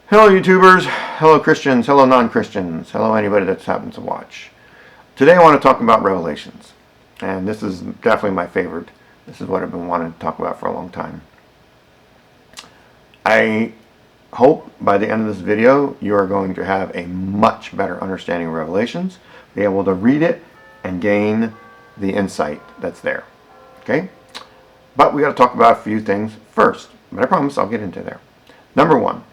Hello YouTubers, hello Christians, hello non-Christians, hello anybody that happens to watch. Today I want to talk about Revelations. And this is definitely my favorite. This is what I've been wanting to talk about for a long time. I hope by the end of this video you are going to have a much better understanding of Revelations, be able to read it and gain the insight that's there. Okay? But we got to talk about a few things first. But I promise I'll get into there. Number one.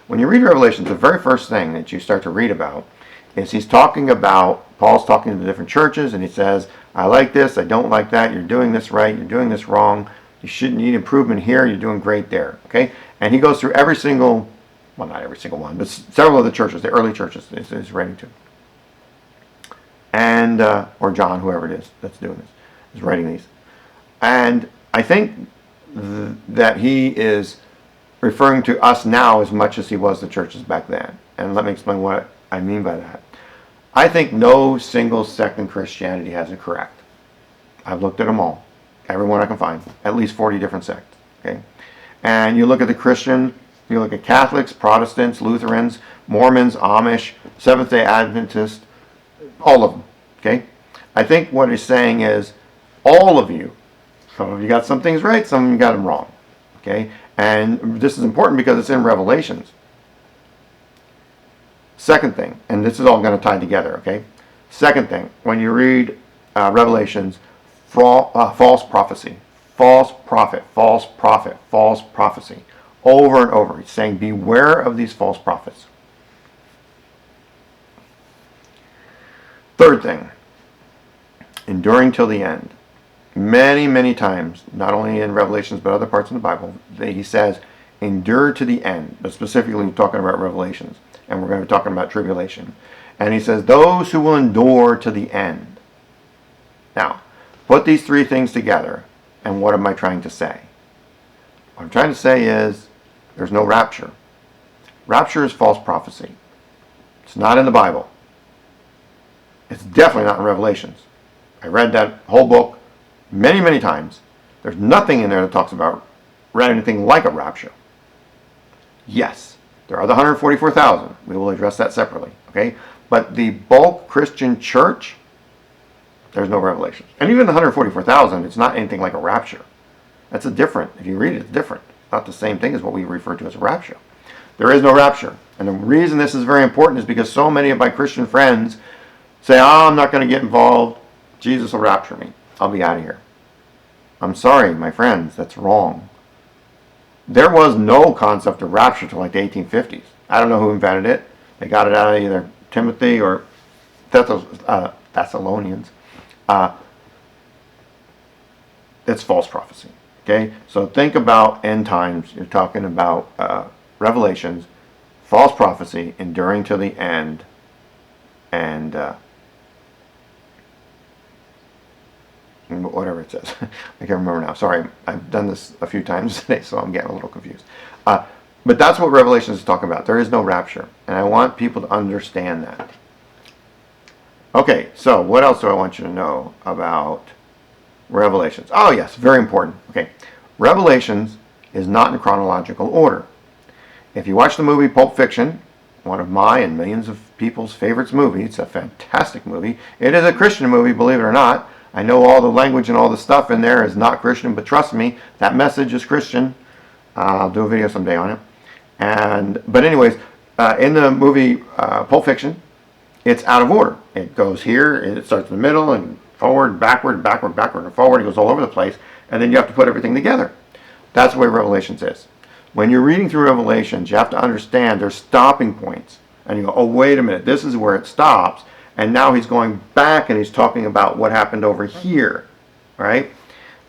When you read Revelations, the very first thing that you start to read about is Paul's talking to the different churches, and he says, I like this, I don't like that, you're doing this right, you're doing this wrong, you need improvement here, you're doing great there, okay? And he goes through every single, well, not every single one, but several of the churches, the early churches is writing to. And, or John, whoever it is that's doing this, is writing these. And I think that he is referring to us now as much as he was the churches back then. And let me explain what I mean by that. I think no single sect in Christianity has it correct. I've looked at them all. Every one I can find. At least 40 different sects. Okay? And you look at the Christian, you look at Catholics, Protestants, Lutherans, Mormons, Amish, Seventh-day Adventists, all of them. Okay? I think what he's saying is, all of you, some of you got some things right, some of you got them wrong. Okay? And this is important because it's in Revelations. Second thing, and this is all going to tie together, okay? Second thing, when you read Revelations, false prophecy, false prophet, false prophet, false prophecy, over and over. He's saying, beware of these false prophets. Third thing, enduring till the end. Many, many times, not only in Revelations but other parts of the Bible, he says, endure to the end. But specifically, we're talking about Revelations. And we're going to be talking about tribulation. And he says, those who will endure to the end. Now, put these three things together, and what am I trying to say? What I'm trying to say is, there's no rapture. Rapture is false prophecy. It's not in the Bible. It's definitely not in Revelations. I read that whole book many, many times. There's nothing in there that talks about anything like a rapture. Yes, there are the 144,000. We will address that separately. Okay? But the bulk Christian church, there's no Revelations. And even the 144,000, it's not anything like a rapture. That's a different, if you read it, it's different. It's not the same thing as what we refer to as a rapture. There is no rapture. And the reason this is very important is because so many of my Christian friends say, oh, I'm not going to get involved. Jesus will rapture me. I'll be out of here. I'm sorry, my friends, that's wrong. There was no concept of rapture until like the 1850s. I don't know who invented it. They got it out of either Timothy or Thessalonians. It's false prophecy. Okay? So think about end times. You're talking about Revelations, false prophecy, enduring to the end, and whatever it says. I can't remember now. Sorry, I've done this a few times today, so I'm getting a little confused. But that's what Revelation is talking about. There is no rapture. And I want people to understand that. Okay, so what else do I want you to know about Revelations? Oh, yes, very important. Okay, Revelations is not in chronological order. If you watch the movie Pulp Fiction, one of my and millions of people's favorites movies, it's a fantastic movie. It is a Christian movie, believe it or not. I know all the language and all the stuff in there is not Christian, but trust me, that message is Christian. I'll do a video someday on it. But anyways, in the movie Pulp Fiction, it's out of order. It goes here, it starts in the middle, and forward, backward, backward, backward, and forward. It goes all over the place, and then you have to put everything together. That's the way Revelations is. When you're reading through Revelations, you have to understand there's stopping points. And you go, oh, wait a minute, this is where it stops. And now he's going back and he's talking about what happened over here, right?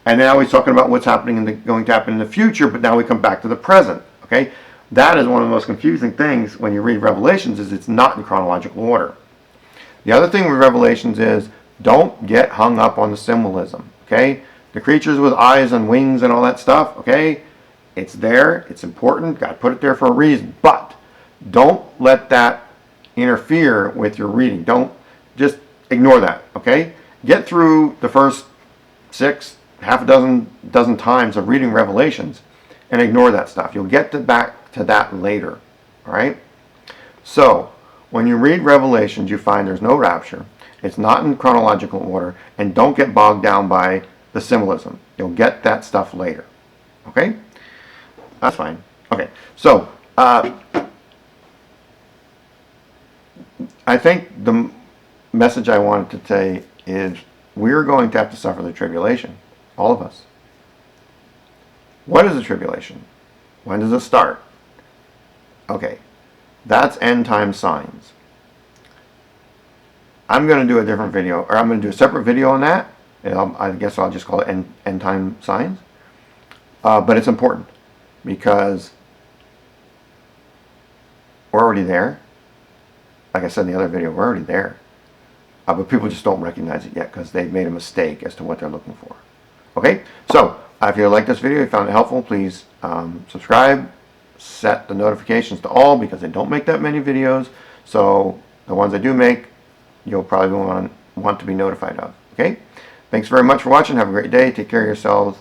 And now he's talking about what's happening going to happen in the future, but now we come back to the present, okay? That is one of the most confusing things when you read Revelations is it's not in chronological order. The other thing with Revelations is don't get hung up on the symbolism, okay? The creatures with eyes and wings and all that stuff, okay? It's there, it's important, God put it there for a reason, but don't let that interfere with your reading. Don't just ignore that, okay? Get through the first 6, half a dozen times of reading Revelations and ignore that stuff. You'll get back to that later. All right? So, when you read Revelations, you find there's no rapture. It's not in chronological order, and don't get bogged down by the symbolism. You'll get that stuff later. Okay? That's fine. Okay, so I think the message I wanted to say is we're going to have to suffer the tribulation, all of us. What is the tribulation? When does it start? Okay, that's end time signs. I'm going to do a different video, or I'm going to do a separate video on that. I guess I'll just call it end time signs. But it's important because we're already there. Like I said in the other video, we're already there. But people just don't recognize it yet because they've made a mistake as to what they're looking for. Okay, so if you like this video, you found it helpful, please subscribe, set the notifications to all because I don't make that many videos. So the ones I do make, you'll probably want to be notified of. Okay, thanks very much for watching. Have a great day. Take care of yourselves.